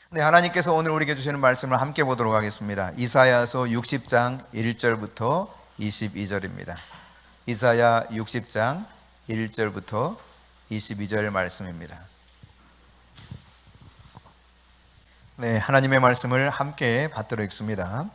네, 하나님께서 오늘 우리에게 주시는 말씀을 함께 보도록 하겠습니다. 이사야서 60장 1절부터 22절입니다. 이사야 60장 1절부터 22절 말씀입니다. 네, 하나님의 말씀을 함께 받도록 읽습니다.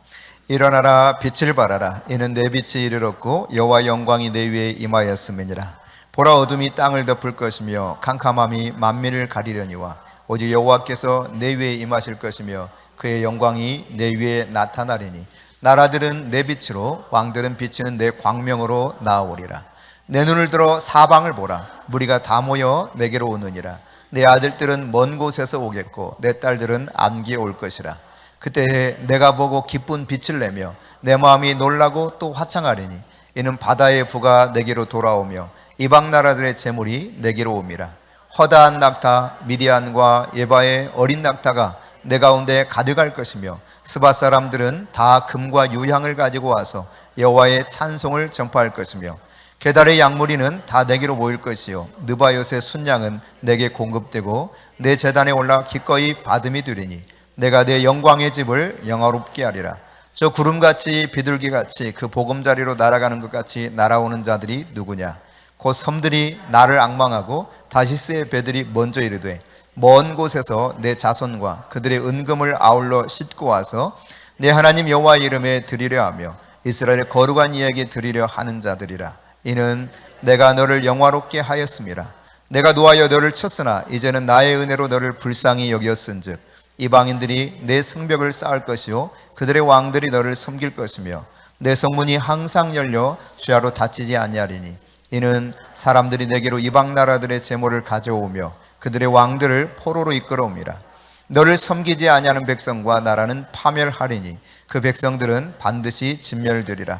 일어나라, 빛을 발하라. 이는 내 빛이 이르렀고 여호와의 영광이 내 위에 임하였음이니라. 보라, 어둠이 땅을 덮을 것이며 캄캄함이 만민을 가리려니와 오직 여호와께서 내 위에 임하실 것이며 그의 영광이 내 위에 나타나리니 나라들은 내 빛으로, 왕들은 비치는 내 광명으로 나아오리라. 내 눈을 들어 사방을 보라. 무리가 다 모여 내게로 오느니라. 내 아들들은 먼 곳에서 오겠고 내 딸들은 안기에 올 것이라. 그때 내가 보고 기쁜 빛을 내며 내 마음이 놀라고 또 화창하리니 이는 바다의 부가 내게로 돌아오며 이방 나라들의 재물이 내게로 옴이라. 허다한 낙타 미디안과 예바의 어린 낙타가 내 가운데 가득할 것이며 스바 사람들은 다 금과 유향을 가지고 와서 여호와의 찬송을 전파할 것이며 게달의 양무리는 다 내게로 모일 것이요 느바요의 순양은 내게 공급되고 내 제단에 올라 기꺼이 받음이 되리니 내가 내 영광의 집을 영화롭게 하리라. 저 구름같이 비둘기같이 그 보금자리로 날아가는 것 같이 날아오는 자들이 누구냐? 곧 섬들이 나를 앙망하고 다시스의 배들이 먼저 이르되 먼 곳에서 내 자손과 그들의 은금을 아울러 싣고 와서 내 하나님 여호와의 이름에 드리려 하며 이스라엘의 거룩한 이에게 드리려 하는 자들이라. 이는 내가 너를 영화롭게 하였음이라. 내가 노하여 너를 쳤으나 이제는 나의 은혜로 너를 불쌍히 여겼은즉 이방인들이 내 성벽을 쌓을 것이요 그들의 왕들이 너를 섬길 것이며 내 성문이 항상 열려 주야로 닫히지 아니하리니 이는 사람들이 내게로 이방 나라들의 재물을 가져오며 그들의 왕들을 포로로 이끌어옵니다. 너를 섬기지 아니하는 백성과 나라는 파멸하리니 그 백성들은 반드시 진멸되리라.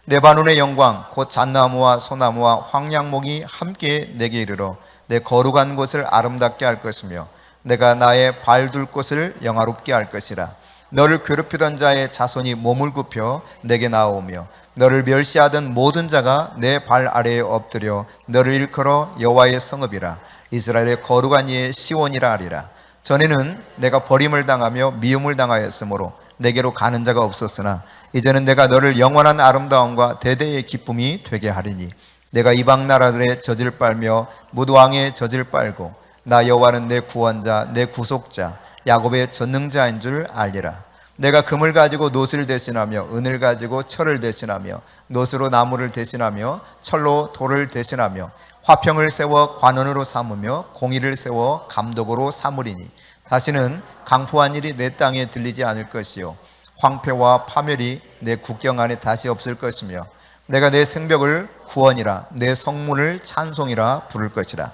레바논의 영광 곧 잣나무와 소나무와 황량목이 함께 내게 이르러 내 거룩한 곳을 아름답게 할 것이며 내가 나의 발둘 곳을 영화롭게 할 것이라. 너를 괴롭히던 자의 자손이 몸을 굽혀 내게 나오며 너를 멸시하던 모든 자가 내 발 아래에 엎드려 너를 일컬어 여호와의 성읍이라. 이스라엘의 거룩한 이의 시온이라 하리라. 전에는 내가 버림을 당하며 미움을 당하였으므로 내게로 가는 자가 없었으나 이제는 내가 너를 영원한 아름다움과 대대의 기쁨이 되게 하리니 내가 이방 나라들의 젖을 빨며 뭇왕의 젖을 빨고 나 여호와는 내 구원자 내 구속자 야곱의 전능자인 줄 알리라. 내가 금을 가지고 놋을 대신하며 은을 가지고 철을 대신하며 놋으로 나무를 대신하며 철로 돌을 대신하며 화평을 세워 관원으로 삼으며 공의를 세워 감독으로 삼으리니 다시는 강포한 일이 내 땅에 들리지 않을 것이요 황폐와 파멸이 내 국경 안에 다시 없을 것이며 내가 내 성벽을 구원이라 내 성문을 찬송이라 부를 것이라.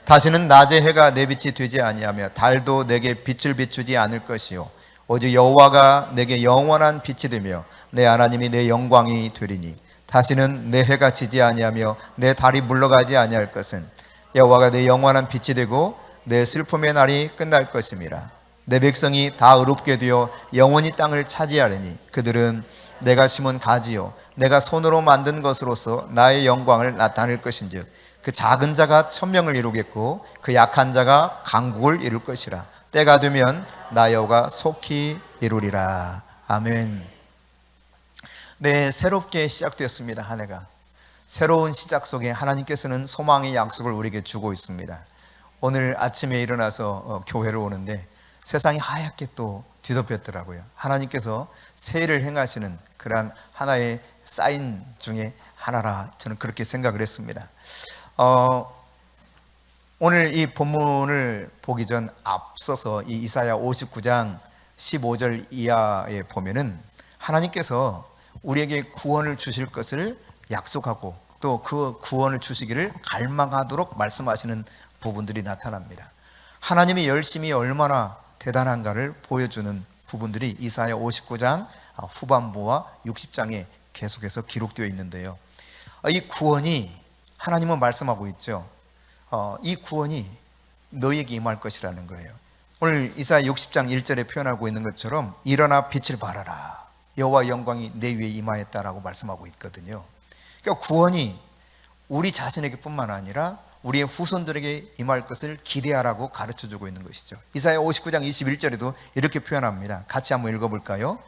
다시는 낮의 해가 내 빛이 되지 아니하며 달도 내게 빛을 비추지 않을 것이요 오직 여호와가 내게 영원한 빛이 되며 내 하나님이 내 영광이 되리니 다시는 내 해가 지지 아니하며 내 달이 물러가지 아니할 것은 여호와가 내 영원한 빛이 되고 내 슬픔의 날이 끝날 것임이라. 내 백성이 다 의롭게 되어 영원히 땅을 차지하리니 그들은 내가 심은 가지요 내가 손으로 만든 것으로서 나의 영광을 나타낼 것인즉 그 작은 자가 천명을 이루겠고 그 약한 자가 강국을 이룰 것이라. 때가 되면 나 여호와가 속히 이루리라. 아멘. 네, 새롭게 시작되었습니다. 한 해가 새로운 시작 속에 하나님께서는 소망의 약속을 우리에게 주고 있습니다. 오늘 아침에 일어나서 교회를 오는데 세상이 하얗게 또 뒤덮였더라고요. 하나님께서 새해를 행하시는 그러한 하나의 사인 중에 하나라 저는 그렇게 생각을 했습니다. 오늘 이 본문을 보기 전 앞서서 이 이사야 59장 15절 이하에 보면은 하나님께서 우리에게 구원을 주실 것을 약속하고 또 그 구원을 주시기를 갈망하도록 말씀하시는 부분들이 나타납니다. 하나님의 열심이 얼마나 대단한가를 보여주는 부분들이 이사야 59장 후반부와 60장에 계속해서 기록되어 있는데요. 이 구원이 하나님은 말씀하고 있죠. 이 구원이 너에게 임할 것이라는 거예요. 오늘 이사야 60장 1절에 표현하고 있는 것처럼 일어나 빛을 발하라. 여호와의 영광이 내 위에 임하였다라고 말씀하고 있거든요. 그러니까 구원이 우리 자신에게 뿐만 아니라 우리의 후손들에게 임할 것을 기대하라고 가르쳐주고 있는 것이죠. 이사야 59장 21절에도 이렇게 표현합니다. 같이 한번 읽어볼까요?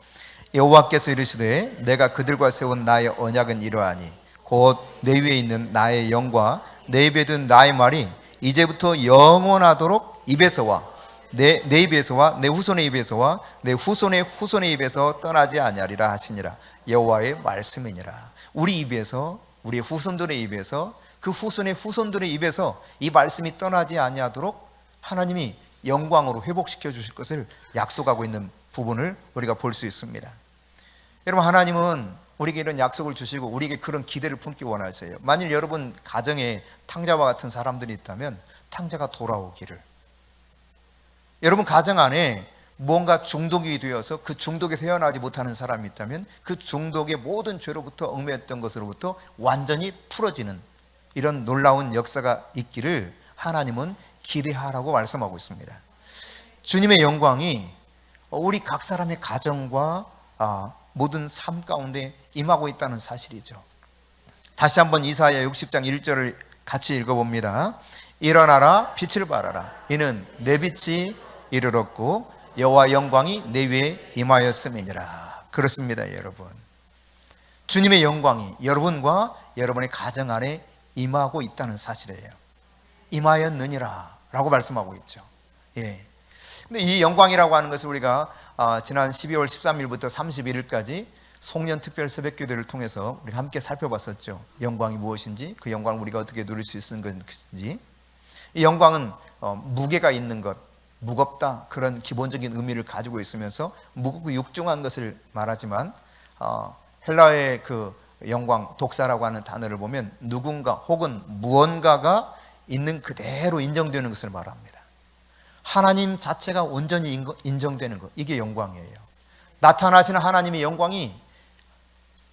여호와께서 이르시되 내가 그들과 세운 나의 언약은 이러하니 곧 내 위에 있는 나의 영과 내 입에 든 나의 말이 이제부터 영원하도록 입에서와 내 입에서와 내 후손의 입에서와 내 후손의 후손의 입에서 떠나지 아니하리라 하시니라. 여호와의 말씀이니라. 우리 입에서, 우리 후손들의 입에서, 그 후손의 후손들의 입에서 이 말씀이 떠나지 아니하도록 하나님이 영광으로 회복시켜 주실 것을 약속하고 있는 부분을 우리가 볼 수 있습니다. 여러분, 하나님은 우리에게 이런 약속을 주시고 우리에게 그런 기대를 품기 원하세요. 만일 여러분 가정에 탕자와 같은 사람들이 있다면 탕자가 돌아오기를, 여러분 가정 안에 뭔가 중독이 되어서 그 중독에서 헤어나지 못하는 사람이 있다면 그 중독의 모든 죄로부터 얽매였던 것으로부터 완전히 풀어지는 이런 놀라운 역사가 있기를 하나님은 기대하라고 말씀하고 있습니다. 주님의 영광이 우리 각 사람의 가정과 모든 삶 가운데 임하고 있다는 사실이죠. 다시 한번 이사야 60장 1절을 같이 읽어봅니다. 일어나라 빛을 발하라 이는 내 빛이 이르렀고 여호와 영광이 내 위에 임하였음이니라. 그렇습니다. 여러분, 주님의 영광이 여러분과 여러분의 가정 안에 임하고 있다는 사실이에요. 임하였느니라 라고 말씀하고 있죠. 예. 근데 이 영광이라고 하는 것을 우리가 지난 12월 13일부터 31일까지 송년 특별 새벽기도를 통해서 우리가 함께 살펴봤었죠. 영광이 무엇인지, 그 영광을 우리가 어떻게 누릴 수 있는 것인지. 이 영광은 무게가 있는 것, 무겁다, 그런 기본적인 의미를 가지고 있으면서 무겁고 육중한 것을 말하지만 헬라어의 그 영광, 독사라고 하는 단어를 보면 누군가 혹은 무언가가 있는 그대로 인정되는 것을 말합니다. 하나님 자체가 온전히 인정되는 것, 이게 영광이에요. 나타나시는 하나님의 영광이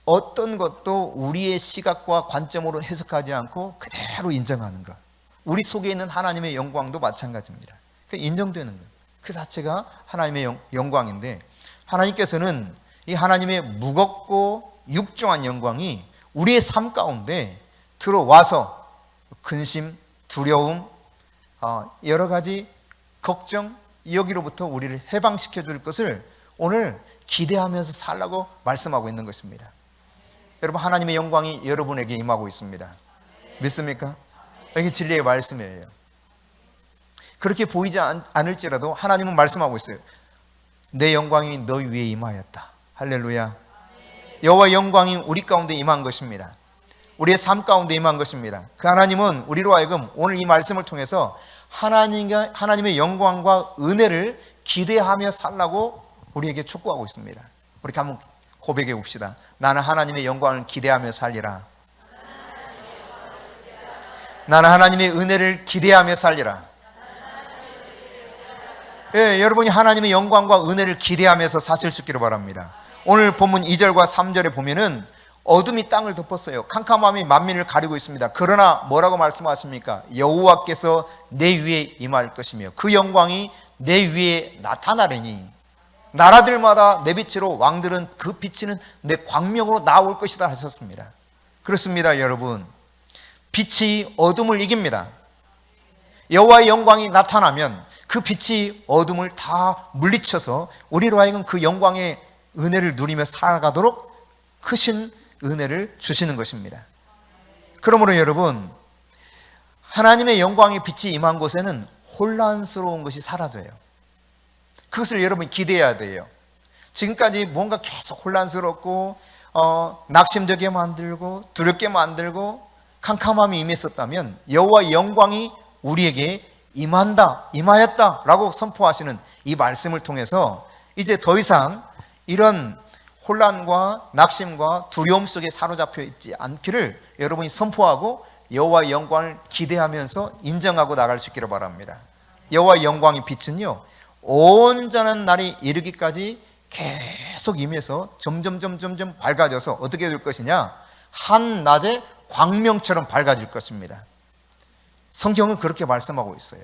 어떤 것도 우리의 시각과 관점으로 해석하지 않고 그대로 인정하는 것, 우리 속에 있는 하나님의 영광도 마찬가지입니다. 인정되는 것, 그 자체가 하나님의 영광인데, 하나님께서는 이 하나님의 무겁고 육중한 영광이 우리의 삶 가운데 들어와서 근심, 두려움, 여러 가지 걱정, 여기로부터 우리를 해방시켜 줄 것을 오늘 기대하면서 살라고 말씀하고 있는 것입니다. 여러분, 하나님의 영광이 여러분에게 임하고 있습니다. 믿습니까? 이게 진리의 말씀이에요. 그렇게 보이지 않을지라도 하나님은 말씀하고 있어요. 내 영광이 너희 위에 임하였다. 할렐루야. 여호와의 영광이 우리 가운데 임한 것입니다. 우리의 삶 가운데 임한 것입니다. 그 하나님은 우리로 하여금 오늘 이 말씀을 통해서 하나님의 영광과 은혜를 기대하며 살라고 우리에게 촉구하고 있습니다. 우리 한번 고백해 봅시다. 나는 하나님의 영광을 기대하며 살리라. 나는 하나님의 은혜를 기대하며 살리라. 예, 여러분이 하나님의 영광과 은혜를 기대하면서 사실 수 있기를 바랍니다. 오늘 본문 2절과 3절에 보면은 어둠이 땅을 덮었어요. 캄캄함이 만민을 가리고 있습니다. 그러나 뭐라고 말씀하십니까? 여호와께서 내 위에 임할 것이며 그 영광이 내 위에 나타나리니 나라들마다 내 빛으로 왕들은 그 비치는 내 광명으로 나올 것이다 하셨습니다. 그렇습니다. 여러분, 빛이 어둠을 이깁니다. 여호와의 영광이 나타나면 그 빛이 어둠을 다 물리쳐서 우리로 하여금 그 영광의 은혜를 누리며 살아가도록 크신 은혜를 주시는 것입니다. 그러므로 여러분, 하나님의 영광의 빛이 임한 곳에는 혼란스러운 것이 사라져요. 그것을 여러분이 기대해야 돼요. 지금까지 뭔가 계속 혼란스럽고 낙심되게 만들고 두렵게 만들고 캄캄함이 임했었다면 여호와의 영광이 우리에게 임하였다 라고 선포하시는 이 말씀을 통해서 이제 더 이상 이런 혼란과 낙심과 두려움 속에 사로잡혀 있지 않기를 여러분이 선포하고 여호와의 영광을 기대하면서 인정하고 나갈 수 있기를 바랍니다. 여호와의 영광의 빛은요, 온전한 날이 이르기까지 계속 임해서 점점 밝아져서 어떻게 될 것이냐, 한낮의 광명처럼 밝아질 것입니다. 성경은 그렇게 말씀하고 있어요.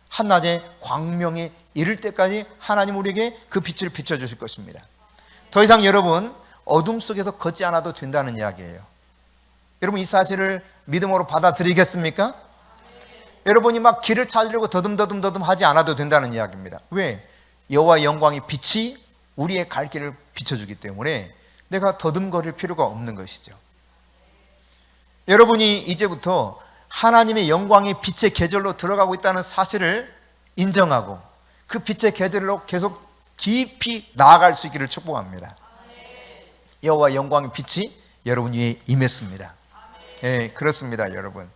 한낮의 광명에 이를 때까지 하나님 우리에게 그 빛을 비춰주실 것입니다. 더 이상 여러분 어둠 속에서 걷지 않아도 된다는 이야기예요. 여러분, 이 사실을 믿음으로 받아들이겠습니까? 여러분이 막 길을 찾으려고 더듬더듬 하지 않아도 된다는 이야기입니다. 왜? 여호와의 영광의 빛이 우리의 갈 길을 비춰주기 때문에 내가 더듬거릴 필요가 없는 것이죠. 여러분이 이제부터 하나님의 영광의 빛의 계절로 들어가고 있다는 사실을 인정하고 그 빛의 계절로 계속 깊이 나아갈 수 있기를 축복합니다. 여호와의 영광의 빛이 여러분 위에 임했습니다. 예, 그렇습니다, 여러분.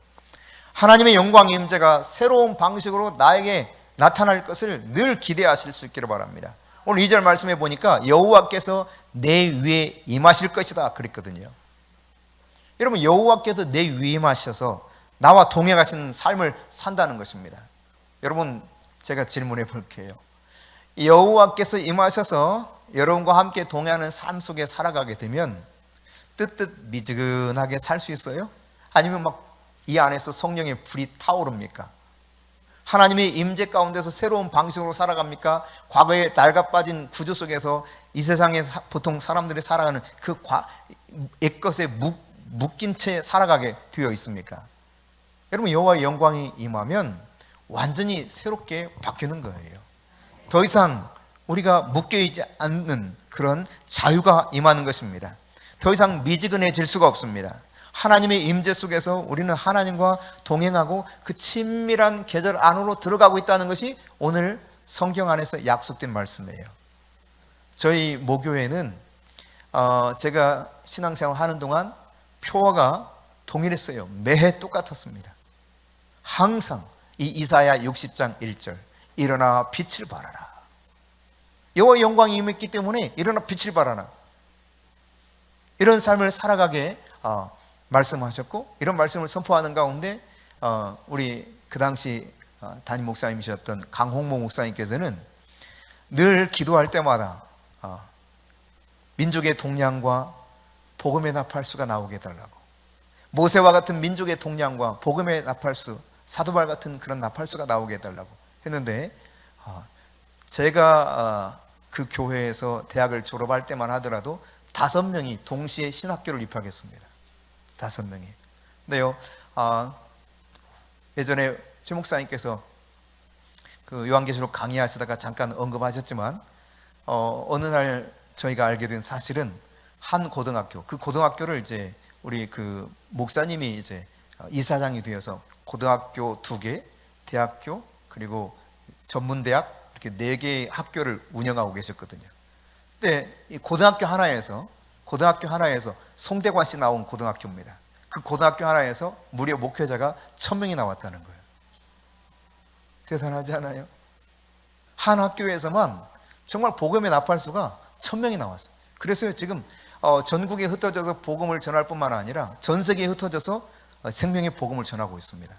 하나님의 영광의 임재가 새로운 방식으로 나에게 나타날 것을 늘 기대하실 수 있기를 바랍니다. 오늘 2절 말씀해 보니까 여호와께서 내 위에 임하실 것이다 그랬거든요. 여러분, 여호와께서 내 위에 임하셔서 나와 동행하시는 삶을 산다는 것입니다. 여러분, 제가 질문해 볼게요. 여호와께서 임하셔서 여러분과 함께 동행하는 삶 속에 살아가게 되면 뜨뜻 미지근하게 살 수 있어요? 아니면 막 이 안에서 성령의 불이 타오릅니까? 하나님의 임재 가운데서 새로운 방식으로 살아갑니까? 과거에 낡아빠진 구조 속에서 이 세상에 보통 사람들이 살아가는 그 옛것에 묶인 채 살아가게 되어 있습니까? 여러분, 여호와의 영광이 임하면 완전히 새롭게 바뀌는 거예요. 더 이상 우리가 묶여있지 않는 그런 자유가 임하는 것입니다. 더 이상 미지근해질 수가 없습니다. 하나님의 임재 속에서 우리는 하나님과 동행하고 그 친밀한 계절 안으로 들어가고 있다는 것이 오늘 성경 안에서 약속된 말씀이에요. 저희 모교회는 제가 신앙생활 하는 동안 표어가 동일했어요. 매해 똑같았습니다. 항상 이 이사야 60장 1절 일어나 빛을 발하라. 여호와의 영광이 임했기 때문에 일어나 빛을 발하라. 이런 삶을 살아가게 말씀하셨고, 이런 말씀을 선포하는 가운데 우리 그 당시 담임 목사님이셨던 강홍모 목사님께서는 늘 기도할 때마다 민족의 동량과 복음의 나팔수가 나오게 해달라고, 모세와 같은 민족의 동량과 복음의 나팔수, 사도발 같은 그런 나팔수가 나오게 해달라고 했는데, 제가 그 교회에서 대학을 졸업할 때만 하더라도 5명이 동시에 신학교를 입학했습니다. 5명이. 근데요, 예전에 최 목사님께서 그 요한계시록 강의하시다가 잠깐 언급하셨지만, 어느 날 저희가 알게 된 사실은 한 고등학교, 그 고등학교를 이제 우리 그 목사님이 이제 이사장이 되어서 고등학교 2개, 대학교, 그리고 전문대학 이렇게 4개의 학교를 운영하고 계셨거든요. 근데 이 고등학교 하나에서 송대관 씨 나온 고등학교입니다. 그 고등학교 하나에서 무려 목회자가 1000명이 나왔다는 거예요. 대단하지 않아요? 한 학교에서만 정말 복음의 나팔수가 1000명이 나왔어요. 그래서 지금 전국에 흩어져서 복음을 전할 뿐만 아니라 전 세계에 흩어져서 생명의 복음을 전하고 있습니다.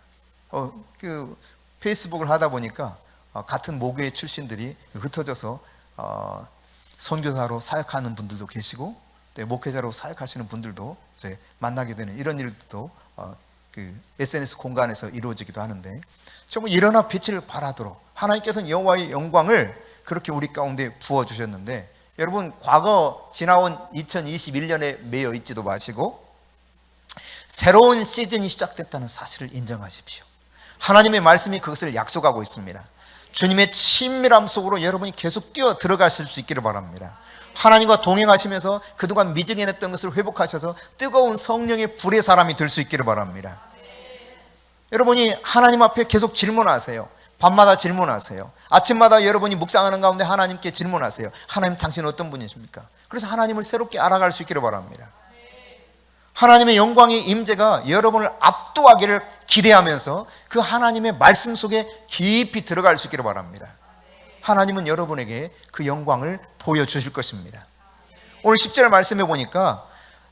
그 페이스북을 하다 보니까 같은 모교회 출신들이 흩어져서 선교사로 사역하는 분들도 계시고, 목회자로 사역하시는 분들도 이제 만나게 되는 이런 일도 그 SNS 공간에서 이루어지기도 하는데, 정말 일어나 빛을 발하도록 하나님께서는 여호와의 영광을 그렇게 우리 가운데 부어주셨는데, 여러분, 과거 지나온 2021년에 매여 있지도 마시고 새로운 시즌이 시작됐다는 사실을 인정하십시오. 하나님의 말씀이 그것을 약속하고 있습니다. 주님의 친밀함 속으로 여러분이 계속 뛰어 들어가실 수 있기를 바랍니다. 하나님과 동행하시면서 그동안 미증해냈던 것을 회복하셔서 뜨거운 성령의 불의 사람이 될 수 있기를 바랍니다. 여러분이 하나님 앞에 계속 질문하세요. 밤마다 질문하세요. 아침마다 여러분이 묵상하는 가운데 하나님께 질문하세요. 하나님, 당신은 어떤 분이십니까? 그래서 하나님을 새롭게 알아갈 수 있기를 바랍니다. 하나님의 영광의 임재가 여러분을 압도하기를 기대하면서 그 하나님의 말씀 속에 깊이 들어갈 수 있기를 바랍니다. 하나님은 여러분에게 그 영광을 보여주실 것입니다. 오늘 10절 말씀해 보니까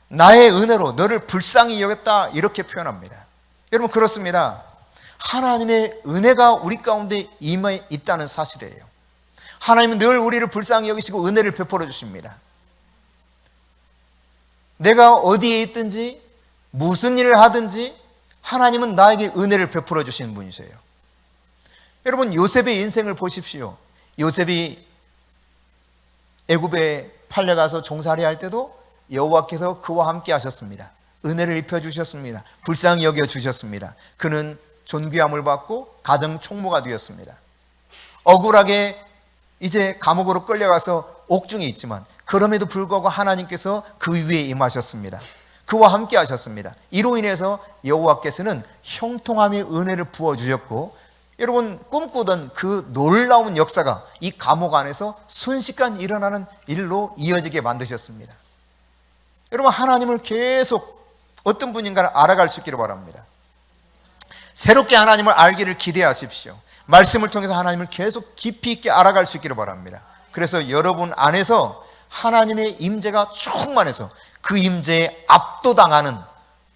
나의 은혜로 너를 불쌍히 여겼다 이렇게 표현합니다. 여러분, 그렇습니다. 하나님의 은혜가 우리 가운데 임해 있다는 사실이에요. 하나님은 늘 우리를 불쌍히 여기시고 은혜를 베풀어 주십니다. 내가 어디에 있든지 무슨 일을 하든지 하나님은 나에게 은혜를 베풀어 주시는 분이세요. 여러분, 요셉의 인생을 보십시오. 요셉이 애굽에 팔려가서 종살이 할 때도 여호와께서 그와 함께 하셨습니다. 은혜를 입혀 주셨습니다. 불쌍히 여겨 주셨습니다. 그는 존귀함을 받고 가정 총무가 되었습니다. 억울하게 이제 감옥으로 끌려가서 옥중에 있지만 그럼에도 불구하고 하나님께서 그 위에 임하셨습니다. 그와 함께 하셨습니다. 이로 인해서 여호와께서는 형통함의 은혜를 부어주셨고, 여러분 꿈꾸던 그 놀라운 역사가 이 감옥 안에서 순식간 일어나는 일로 이어지게 만드셨습니다. 여러분, 하나님을 계속 어떤 분인가를 알아갈 수 있기를 바랍니다. 새롭게 하나님을 알기를 기대하십시오. 말씀을 통해서 하나님을 계속 깊이 있게 알아갈 수 있기를 바랍니다. 그래서 여러분 안에서 하나님의 임재가 충만해서 그 임재에 압도당하는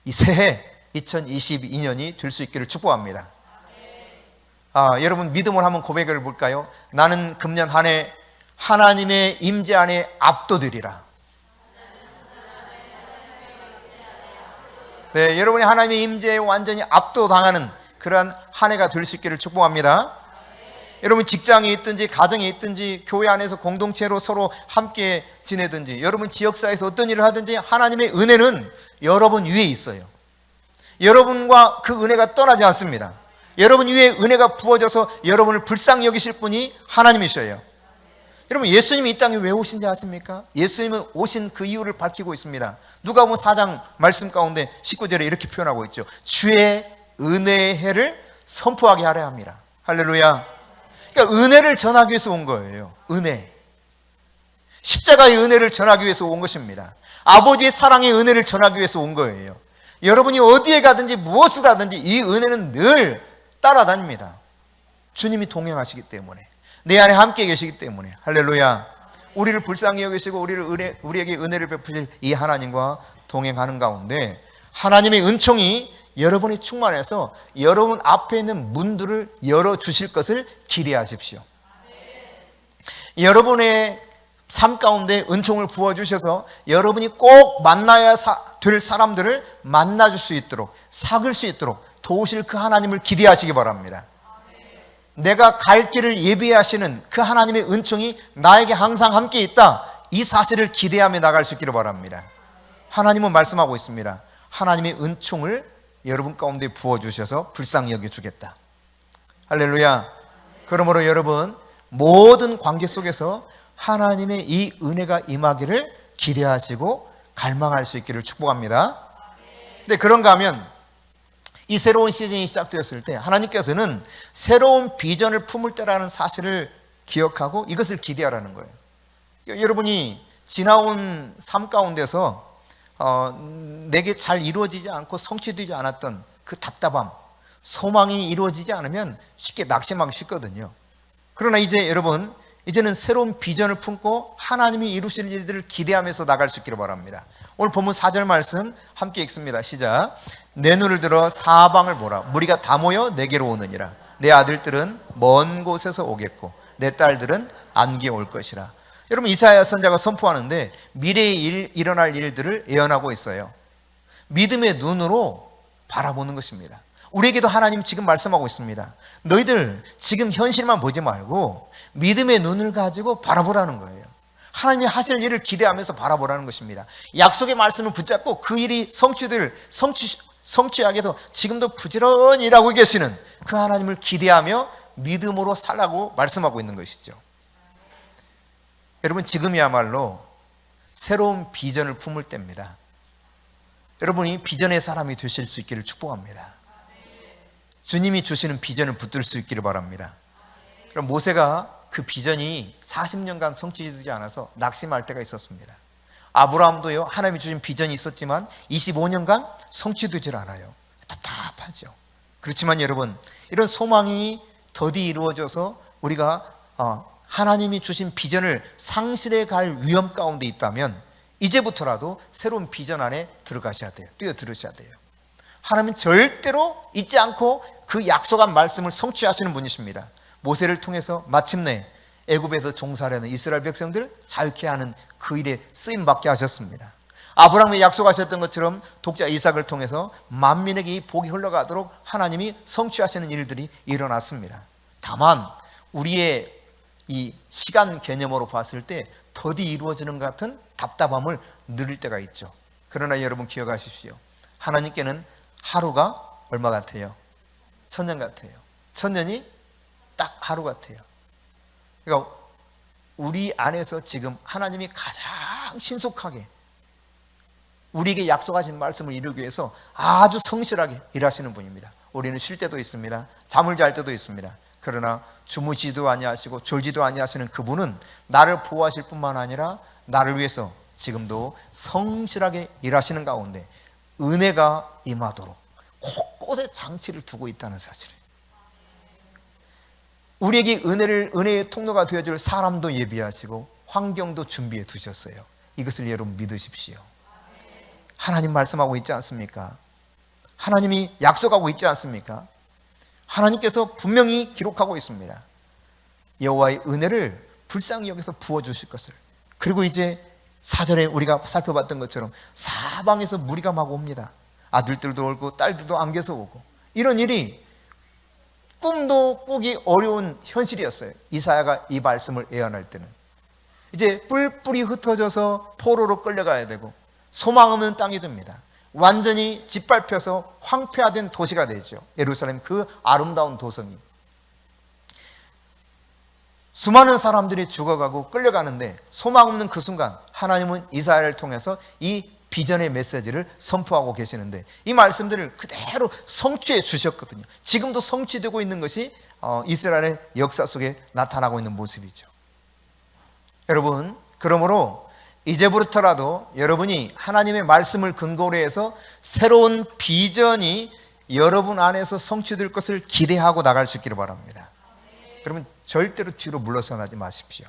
이 새해 2022년이 될 수 있기를 축복합니다. 여러분 믿음으로 한번 고백을 볼까요? 나는 금년 한 해 하나님의 임재 안에 압도되리라. 네, 여러분이 하나님의 임재에 완전히 압도당하는 그러한 한 해가 될 수 있기를 축복합니다. 여러분 직장에 있든지 가정에 있든지 교회 안에서 공동체로 서로 함께 지내든지 여러분 지역사회에서 어떤 일을 하든지 하나님의 은혜는 여러분 위에 있어요. 여러분과 그 은혜가 떠나지 않습니다. 여러분 위에 은혜가 부어져서 여러분을 불쌍히 여기실 분이 하나님이셔요. 여러분 예수님이 이 땅에 왜 오신지 아십니까? 예수님은 오신 그 이유를 밝히고 있습니다. 누가복음 4장 말씀 가운데 19절에 이렇게 표현하고 있죠. 주의 은혜의 해를 선포하게 하려 합니다. 할렐루야. 그러니까 은혜를 전하기 위해서 온 거예요. 은혜. 십자가의 은혜를 전하기 위해서 온 것입니다. 아버지의 사랑의 은혜를 전하기 위해서 온 거예요. 여러분이 어디에 가든지 무엇을 하든지 이 은혜는 늘 따라다닙니다. 주님이 동행하시기 때문에, 내 안에 함께 계시기 때문에. 할렐루야. 우리를 불쌍히 여기시고 우리에게 은혜를 베푸실 이 하나님과 동행하는 가운데 하나님의 은총이 여러분이 충만해서 여러분 앞에 있는 문들을 열어주실 것을 기대하십시오. 여러분의 삶 가운데 은총을 부어주셔서 여러분이 꼭 만나야 될 사람들을 만나줄 수 있도록, 사귈 수 있도록 도우실 그 하나님을 기대하시기 바랍니다. 내가 갈 길을 예비하시는 그 하나님의 은총이 나에게 항상 함께 있다, 이 사실을 기대하며 나갈 수 있기를 바랍니다. 하나님은 말씀하고 있습니다. 하나님의 은총을 여러분 가운데 부어주셔서 불쌍히 여겨주겠다. 할렐루야. 그러므로 여러분 모든 관계 속에서 하나님의 이 은혜가 임하기를 기대하시고 갈망할 수 있기를 축복합니다. 근데 그런가 하면 이 새로운 시즌이 시작되었을 때 하나님께서는 새로운 비전을 품을 때라는 사실을 기억하고 이것을 기대하라는 거예요. 여러분이 지나온 삶 가운데서 내게 잘 이루어지지 않고 성취되지 않았던 그 답답함, 소망이 이루어지지 않으면 쉽게 낙심하기 쉽거든요. 그러나 이제 여러분, 이제는 새로운 비전을 품고 하나님이 이루실 일들을 기대하면서 나갈 수 있기를 바랍니다. 오늘 본문 4절 말씀 함께 읽습니다. 시작. 내 눈을 들어 사방을 보라. 무리가 다 모여 내게로 오느니라. 내 아들들은 먼 곳에서 오겠고 내 딸들은 안개 올 것이라. 여러분 이사야 선지자가 선포하는데 미래에 일어날 일들을 예언하고 있어요. 믿음의 눈으로 바라보는 것입니다. 우리에게도 하나님 지금 말씀하고 있습니다. 너희들 지금 현실만 보지 말고 믿음의 눈을 가지고 바라보라는 거예요. 하나님이 하실 일을 기대하면서 바라보라는 것입니다. 약속의 말씀을 붙잡고 그 일이 성취하기 위해서 지금도 부지런히 일하고 계시는 그 하나님을 기대하며 믿음으로 살라고 말씀하고 있는 것이죠. 여러분 지금이야말로 새로운 비전을 품을 때입니다. 여러분이 비전의 사람이 되실 수 있기를 축복합니다. 주님이 주시는 비전을 붙들 수 있기를 바랍니다. 그럼 모세가 그 비전이 40년간 성취되지 않아서 낙심할 때가 있었습니다. 아브라함도요, 하나님이 주신 비전이 있었지만 25년간 성취되질 않아요. 답답하죠. 그렇지만 여러분, 이런 소망이 더디 이루어져서 우리가 하나님이 주신 비전을 상실해 갈 위험 가운데 있다면 이제부터라도 새로운 비전 안에 들어가셔야 돼요. 뛰어들으셔야 돼요. 하나님은 절대로 잊지 않고 그 약속한 말씀을 성취하시는 분이십니다. 모세를 통해서 마침내 애굽에서 종살이하는 이스라엘 백성들을 자유케 하는 그 일에 쓰임받게 하셨습니다. 아브라함이 약속하셨던 것처럼 독자 이삭을 통해서 만민에게 이 복이 흘러가도록 하나님이 성취하시는 일들이 일어났습니다. 다만 우리의 이 시간 개념으로 봤을 때 더디 이루어지는 것 같은 답답함을 누릴 때가 있죠. 그러나 여러분 기억하십시오. 하나님께는 하루가 얼마 같아요? 천년 같아요. 천년이 딱 하루 같아요. 그러니까 우리 안에서 지금 하나님이 가장 신속하게 우리에게 약속하신 말씀을 이루기 위해서 아주 성실하게 일하시는 분입니다. 우리는 쉴 때도 있습니다. 잠을 잘 때도 있습니다. 그러나 주무시지도 아니하시고 졸지도 아니하시는 그분은 나를 보호하실 뿐만 아니라 나를 위해서 지금도 성실하게 일하시는 가운데 은혜가 임하도록 곳곳에 장치를 두고 있다는 사실을, 우리에게 은혜의 통로가 되어줄 사람도 예비하시고 환경도 준비해 두셨어요. 이것을 여러분 믿으십시오. 하나님 말씀하고 있지 않습니까? 하나님이 약속하고 있지 않습니까? 하나님께서 분명히 기록하고 있습니다. 여호와의 은혜를 불쌍히 여기서 부어주실 것을. 그리고 이제 4절에 우리가 살펴봤던 것처럼 사방에서 무리가 막 옵니다. 아들들도 오고 딸들도 안겨서 오고. 이런 일이 꿈도 꾸기 어려운 현실이었어요. 이사야가 이 말씀을 예언할 때는. 이제 뿔뿔이 흩어져서 포로로 끌려가야 되고 소망 없는 땅이 됩니다. 완전히 짓밟혀서 황폐화된 도시가 되죠. 예루살렘, 그 아름다운 도성이. 수많은 사람들이 죽어가고 끌려가는데 소망 없는 그 순간 하나님은 이사야를 통해서 이 비전의 메시지를 선포하고 계시는데 이 말씀들을 그대로 성취해 주셨거든요. 지금도 성취되고 있는 것이 이스라엘의 역사 속에 나타나고 있는 모습이죠. 여러분, 그러므로 이제부터라도 여러분이 하나님의 말씀을 근거로 해서 새로운 비전이 여러분 안에서 성취될 것을 기대하고 나갈 수 있기를 바랍니다. 여러분, 절대로 뒤로 물러서나지 마십시오.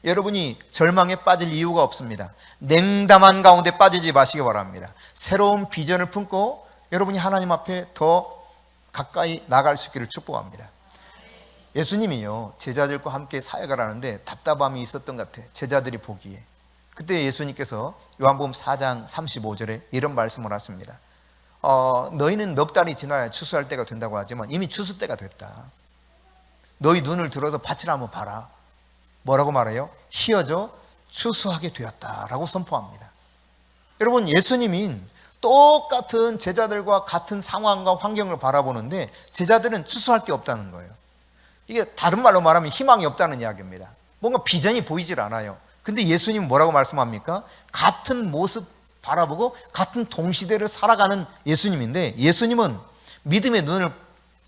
여러분이 절망에 빠질 이유가 없습니다. 냉담한 가운데 빠지지 마시기 바랍니다. 새로운 비전을 품고 여러분이 하나님 앞에 더 가까이 나갈 수 있기를 축복합니다. 예수님이요, 제자들과 함께 사역을 하는데 답답함이 있었던 것 같아요. 제자들이 보기에. 그때 예수님께서 요한복음 4장 35절에 이런 말씀을 하십니다. 너희는 넉 달이 지나야 추수할 때가 된다고 하지만 이미 추수 때가 됐다. 너희 눈을 들어서 밭을 한번 봐라. 뭐라고 말해요? 희어져 추수하게 되었다라고 선포합니다. 여러분, 예수님이 똑같은 제자들과 같은 상황과 환경을 바라보는데 제자들은 추수할 게 없다는 거예요. 이게 다른 말로 말하면 희망이 없다는 이야기입니다. 뭔가 비전이 보이질 않아요. 근데 예수님은 뭐라고 말씀합니까? 같은 모습 바라보고 같은 동시대를 살아가는 예수님인데 예수님은 믿음의 눈을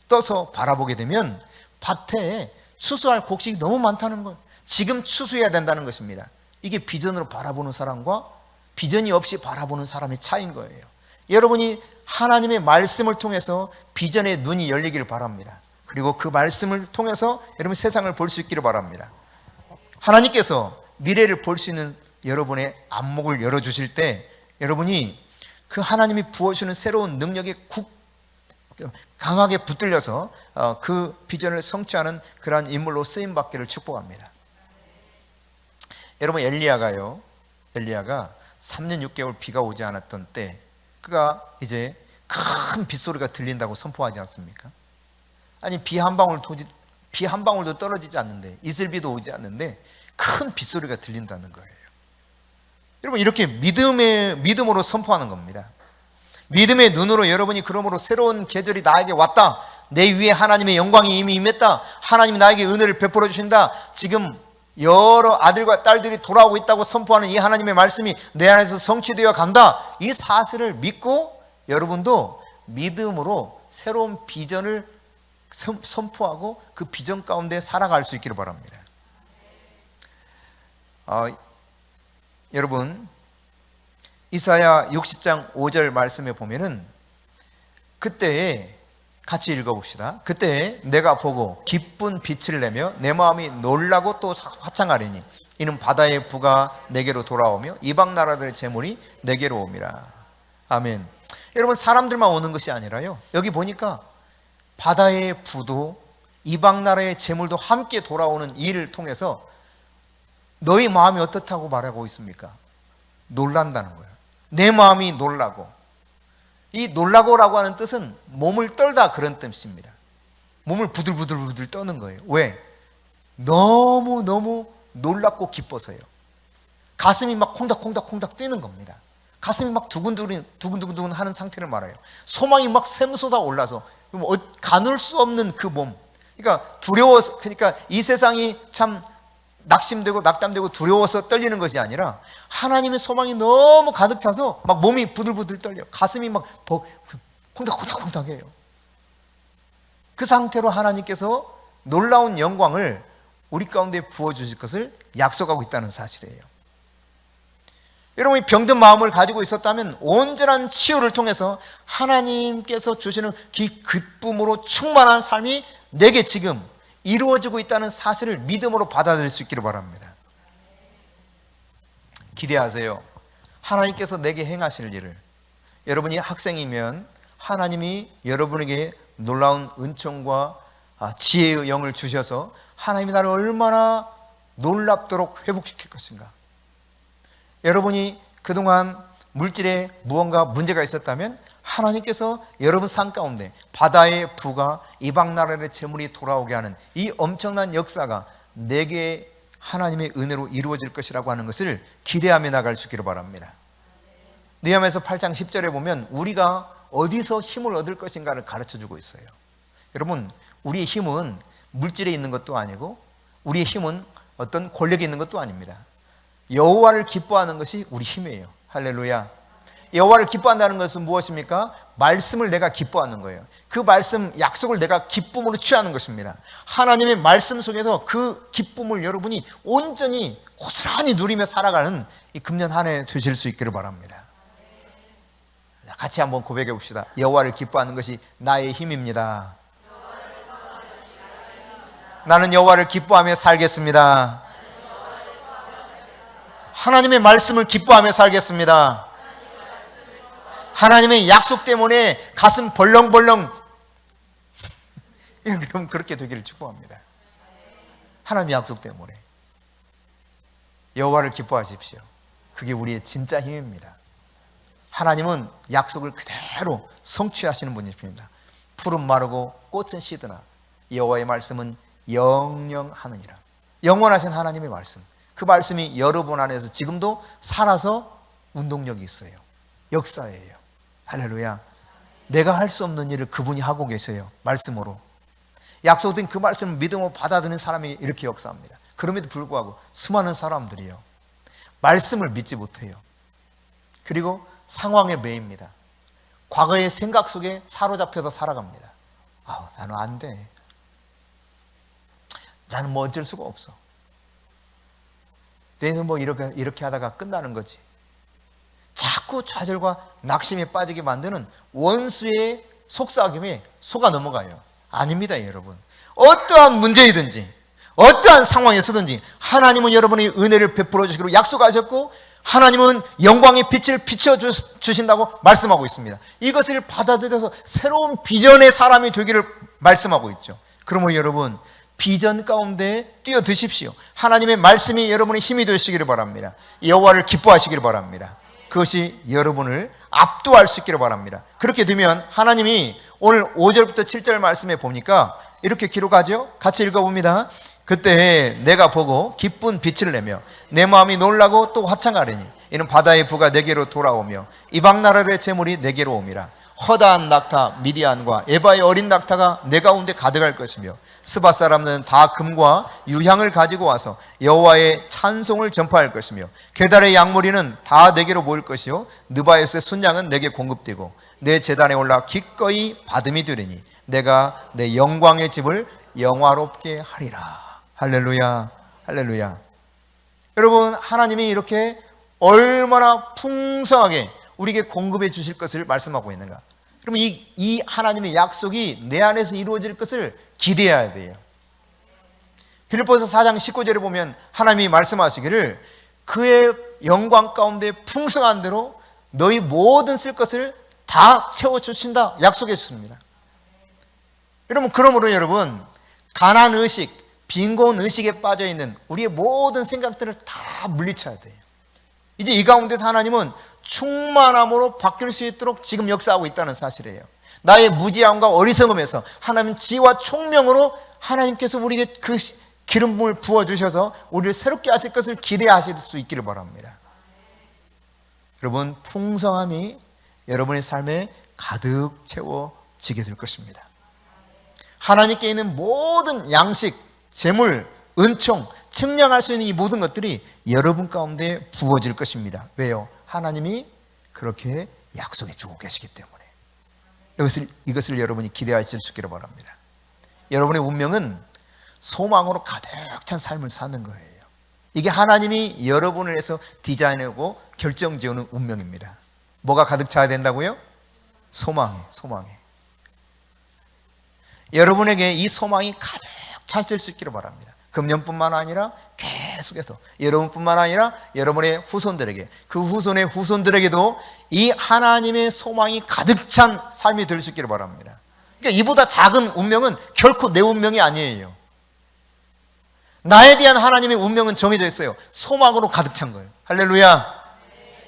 떠서 바라보게 되면 밭에 추수할 곡식이 너무 많다는 거예요. 지금 추수해야 된다는 것입니다. 이게 비전으로 바라보는 사람과 비전이 없이 바라보는 사람의 차이인 거예요. 여러분이 하나님의 말씀을 통해서 비전의 눈이 열리기를 바랍니다. 그리고 그 말씀을 통해서 여러분 세상을 볼 수 있기를 바랍니다. 하나님께서 미래를 볼 수 있는 여러분의 안목을 열어주실 때 여러분이 그 하나님이 부어주는 새로운 능력에 강하게 붙들려서 그 비전을 성취하는 그러한 인물로 쓰임받기를 축복합니다. 여러분, 엘리야가 3년 6개월 비가 오지 않았던 때 그가 이제 큰 빗소리가 들린다고 선포하지 않습니까? 아니, 비 한 방울도 떨어지지 않는데, 이슬비도 오지 않는데 큰 빗소리가 들린다는 거예요. 여러분, 이렇게 믿음으로 선포하는 겁니다. 믿음의 눈으로 여러분이 그러므로 새로운 계절이 나에게 왔다. 내 위에 하나님의 영광이 이미 임했다. 하나님이 나에게 은혜를 베풀어 주신다. 지금 여러 아들과 딸들이 돌아오고 있다고 선포하는 이 하나님의 말씀이 내 안에서 성취되어 간다. 이 사실을 믿고 여러분도 믿음으로 새로운 비전을 선포하고 그 비전 가운데 살아갈 수 있기를 바랍니다. 여러분, 이사야 60장 5절 말씀에 보면은 그때에 같이 읽어봅시다. 그때 내가 보고 기쁜 빛을 내며 내 마음이 놀라고 또 화창하리니 이는 바다의 부가 내게로 돌아오며 이방 나라들의 재물이 내게로 옵니다. 아멘. 여러분, 사람들만 오는 것이 아니라요, 여기 보니까 바다의 부도 이방 나라의 재물도 함께 돌아오는 일을 통해서 너희 마음이 어떻다고 말하고 있습니까? 놀란다는 거예요. 내 마음이 놀라고. 이 놀라고라고 하는 뜻은 몸을 떨다 그런 뜻입니다. 몸을 부들부들 떠는 거예요. 왜? 너무너무 놀랍고 기뻐서요. 가슴이 막 콩닥콩닥 뛰는 겁니다. 가슴이 막 두근두근 하는 상태를 말해요. 소망이 막 샘솟아 올라서 가눌 수 없는 그 몸. 그러니까 두려워서, 그러니까 이 세상이 참 낙심되고 낙담되고 두려워서 떨리는 것이 아니라 하나님의 소망이 너무 가득 차서 막 몸이 부들부들 떨려. 가슴이 막 콩닥콩닥콩닥해요. 그 상태로 하나님께서 놀라운 영광을 우리 가운데 부어주실 것을 약속하고 있다는 사실이에요. 여러분이 병든 마음을 가지고 있었다면 온전한 치유를 통해서 하나님께서 주시는 기쁨으로 충만한 삶이 내게 지금 이루어지고 있다는 사실을 믿음으로 받아들일 수 있기를 바랍니다. 기대하세요. 하나님께서 내게 행하실 일을. 여러분이 학생이면 하나님이 여러분에게 놀라운 은총과 지혜의 영을 주셔서 하나님이 나를 얼마나 놀랍도록 회복시킬 것인가. 여러분이 그동안 물질에 무언가 문제가 있었다면 하나님께서 여러분 삶 가운데 바다의 부가 이방 나라의 재물이 돌아오게 하는 이 엄청난 역사가 내게 하나님의 은혜로 이루어질 것이라고 하는 것을 기대하며 나갈 수 있기를 바랍니다. 느헤미야서 8장 10절에 보면 우리가 어디서 힘을 얻을 것인가를 가르쳐주고 있어요. 여러분, 우리의 힘은 물질에 있는 것도 아니고 우리의 힘은 어떤 권력에 있는 것도 아닙니다. 여호와를 기뻐하는 것이 우리 힘이에요. 할렐루야. 여호와를 기뻐한다는 것은 무엇입니까? 말씀을 내가 기뻐하는 거예요. 그 말씀, 약속을 내가 기쁨으로 취하는 것입니다. 하나님의 말씀 속에서 그 기쁨을 여러분이 온전히 고스란히 누리며 살아가는 이 금년 한 해 되실 수 있기를 바랍니다. 같이 한번 고백해 봅시다. 여호와를 기뻐하는 것이 나의 힘입니다. 나는 여호와를 기뻐하며 살겠습니다. 하나님의 말씀을 기뻐하며 살겠습니다. 하나님의 약속 때문에 가슴 벌렁벌렁 그럼 그렇게 되기를 축복합니다. 하나님의 약속 때문에 여호와를 기뻐하십시오. 그게 우리의 진짜 힘입니다. 하나님은 약속을 그대로 성취하시는 분이십니다. 풀은 마르고 꽃은 시드나 여호와의 말씀은 영영하느니라. 영원하신 하나님의 말씀, 그 말씀이 여러분 안에서 지금도 살아서 운동력이 있어요. 역사예요. 할렐루야. 내가 할 수 없는 일을 그분이 하고 계세요. 말씀으로. 약속된 그 말씀을 믿음으로 받아들이는 사람이 이렇게 역사합니다. 그럼에도 불구하고 수많은 사람들이요, 말씀을 믿지 못해요. 그리고 상황에 매입니다. 과거의 생각 속에 사로잡혀서 살아갑니다. 나는 안 돼. 나는 뭐 어쩔 수가 없어. 내는 뭐 이렇게 하다가 끝나는 거지. 자꾸 좌절과 낙심에 빠지게 만드는 원수의 속삭임에 속아 넘어가요. 아닙니다, 여러분. 어떠한 문제이든지 어떠한 상황에서든지 하나님은 여러분의 은혜를 베풀어 주시기로 약속하셨고 하나님은 영광의 빛을 비춰주신다고 말씀하고 있습니다. 이것을 받아들여서 새로운 비전의 사람이 되기를 말씀하고 있죠. 그러면 여러분, 비전 가운데 뛰어드십시오. 하나님의 말씀이 여러분의 힘이 되시기를 바랍니다. 여호와를 기뻐하시기를 바랍니다. 그것이 여러분을 압도할 수 있기를 바랍니다. 그렇게 되면 하나님이 오늘 5절부터 7절 말씀에 보니까 이렇게 기록하죠. 같이 읽어봅니다. 그때 내가 보고 기쁜 빛을 내며 내 마음이 놀라고 또 화창하리니 이는 바다의 부가 내게로 돌아오며 이방 나라의 재물이 내게로 옴이라. 허다한 낙타 미디안과 에바의 어린 낙타가 내 가운데 가득할 것이며 스바 사람들은 다 금과 유향을 가지고 와서 여호와의 찬송을 전파할 것이며 게달의 양무리는 다 내게로 모일 것이요 느바에스의 순양은 내게 공급되고 내 제단에 올라 기꺼이 받음이 되리니 내가 내 영광의 집을 영화롭게 하리라. 할렐루야, 할렐루야. 여러분, 하나님이 이렇게 얼마나 풍성하게 우리에게 공급해 주실 것을 말씀하고 있는가. 그러면 이 하나님의 약속이 내 안에서 이루어질 것을 기대해야 돼요. 빌립보서 4장 19절에 보면 하나님이 말씀하시기를 그의 영광 가운데 풍성한 대로 너희 모든 쓸 것을 다 채워주신다 약속해 주십니다. 여러분, 그러므로 여러분, 가난 의식, 빈곤 의식에 빠져있는 우리의 모든 생각들을 다 물리쳐야 돼요. 이제 이 가운데서 하나님은 충만함으로 바뀔 수 있도록 지금 역사하고 있다는 사실이에요. 나의 무지함과 어리석음에서 하나님 지혜와 총명으로 하나님께서 우리에게 그 기름부음을 부어주셔서 우리를 새롭게 하실 것을 기대하실 수 있기를 바랍니다. 여러분, 풍성함이 여러분의 삶에 가득 채워지게 될 것입니다. 하나님께 있는 모든 양식, 재물, 은총, 측량할 수 있는 이 모든 것들이 여러분 가운데 부어질 것입니다. 왜요? 하나님이 그렇게 약속해 주고 계시기 때문에. 이것을 여러분이 기대하실 수 있기를 바랍니다. 여러분의 운명은 소망으로 가득 찬 삶을 사는 거예요. 이게 하나님이 여러분을 위해서 디자인하고 결정지어놓은 운명입니다. 뭐가 가득 차야 된다고요? 소망에. 여러분에게 이 소망이 가득 차실 수 있기를 바랍니다. 금년뿐만 아니라 계속해서 여러분뿐만 아니라 여러분의 후손들에게, 그 후손의 후손들에게도 이 하나님의 소망이 가득 찬 삶이 될 수 있기를 바랍니다. 그러니까 이보다 작은 운명은 결코 내 운명이 아니에요. 나에 대한 하나님의 운명은 정해져 있어요. 소망으로 가득 찬 거예요. 할렐루야.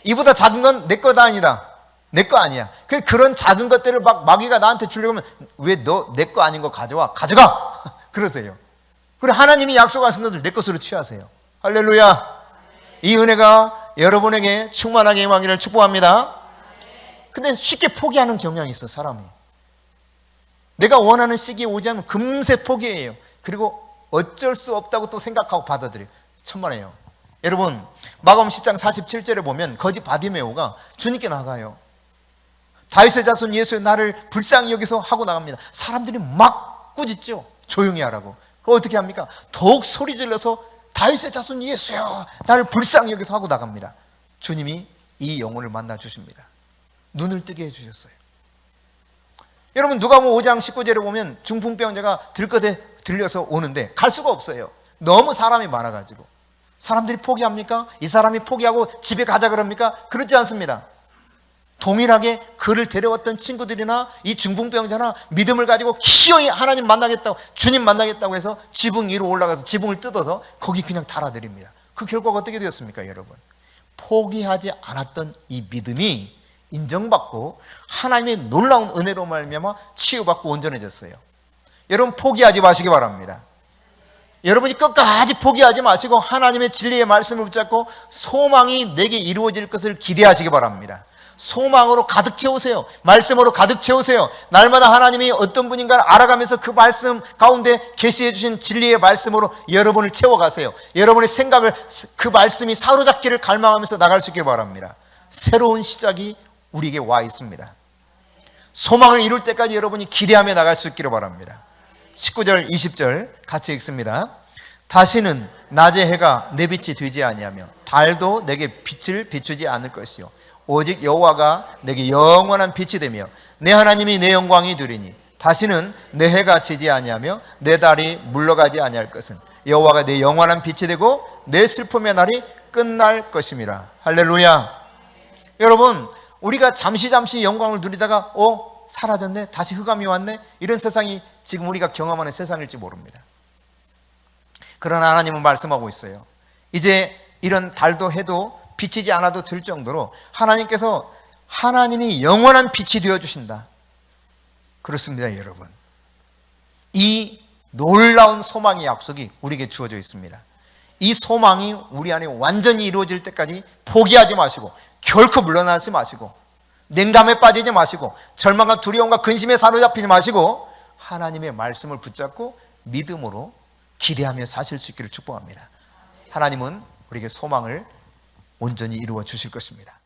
이보다 작은 건 내 거다 아니다. 내 거 아니야. 그런 작은 것들을 막 마귀가 나한테 주려고 하면 왜 너 내 거 아닌 거 가져와? 가져가! 그러세요. 그리고 하나님이 약속하신 것을 내 것으로 취하세요. 할렐루야. 이 은혜가 여러분에게 충만하게 임하기를 축복합니다. 근데 쉽게 포기하는 경향이 있어, 사람이. 내가 원하는 시기에 오지 않으면 금세 포기해요. 그리고 어쩔 수 없다고 또 생각하고 받아들여요. 천만에요. 여러분, 마가복음 10장 47절에 보면 거지 바디메오가 주님께 나가요. 다윗의 자손 예수의 나를 불쌍히 여기서 하고 나갑니다. 사람들이 막 꾸짖죠. 조용히 하라고. 그거 어떻게 합니까? 더욱 소리 질러서 다윗의 자손 예수여 나를 불쌍히 여기서 하고 나갑니다. 주님이 이 영혼을 만나 주십니다. 눈을 뜨게 해주셨어요. 여러분, 누가복음 5장 19절에 보면 중풍병자가 들것에 들려서 오는데 갈 수가 없어요. 너무 사람이 많아가지고. 사람들이 포기합니까? 이 사람이 포기하고 집에 가자 그럽니까? 그렇지 않습니다. 동일하게 그를 데려왔던 친구들이나 이 중풍병자나 믿음을 가지고 기어이 하나님 만나겠다고, 주님 만나겠다고 해서 지붕 위로 올라가서 지붕을 뜯어서 거기 그냥 달아드립니다. 그 결과가 어떻게 되었습니까, 여러분? 포기하지 않았던 이 믿음이 인정받고 하나님의 놀라운 은혜로 말미암아 치유받고 온전해졌어요. 여러분, 포기하지 마시기 바랍니다. 여러분이 끝까지 포기하지 마시고 하나님의 진리의 말씀을 붙잡고 소망이 내게 이루어질 것을 기대하시기 바랍니다. 소망으로 가득 채우세요. 말씀으로 가득 채우세요. 날마다 하나님이 어떤 분인가를 알아가면서 그 말씀 가운데 계시해 주신 진리의 말씀으로 여러분을 채워가세요. 여러분의 생각을 그 말씀이 사로잡기를 갈망하면서 나갈 수 있길 바랍니다. 새로운 시작이 우리에게 와 있습니다. 소망을 이룰 때까지 여러분이 기대하며 나갈 수 있기를 바랍니다. 19절 20절 같이 읽습니다. 다시는 낮의 해가 내 빛이 되지 아니하며 달도 내게 빛을 비추지 않을 것이요 오직 여호와가 내게 영원한 빛이 되며 내 하나님이 내 영광이 되리니 다시는 내 해가 지지 아니하며 내 달이 물러가지 아니할 것은 여호와가 내 영원한 빛이 되고 내 슬픔의 날이 끝날 것임이라. 할렐루야. 여러분, 우리가 잠시 영광을 누리다가 사라졌네, 다시 흑암이 왔네, 이런 세상이 지금 우리가 경험하는 세상일지 모릅니다. 그러나 하나님은 말씀하고 있어요. 이제 이런 달도 해도 비치지 않아도 될 정도로 하나님께서 하나님이 영원한 빛이 되어주신다. 그렇습니다, 여러분. 이 놀라운 소망의 약속이 우리에게 주어져 있습니다. 이 소망이 우리 안에 완전히 이루어질 때까지 포기하지 마시고 결코 물러나지 마시고 냉담에 빠지지 마시고 절망과 두려움과 근심에 사로잡히지 마시고 하나님의 말씀을 붙잡고 믿음으로 기대하며 사실 수 있기를 축복합니다. 하나님은 우리에게 소망을 온전히 이루어 주실 것입니다.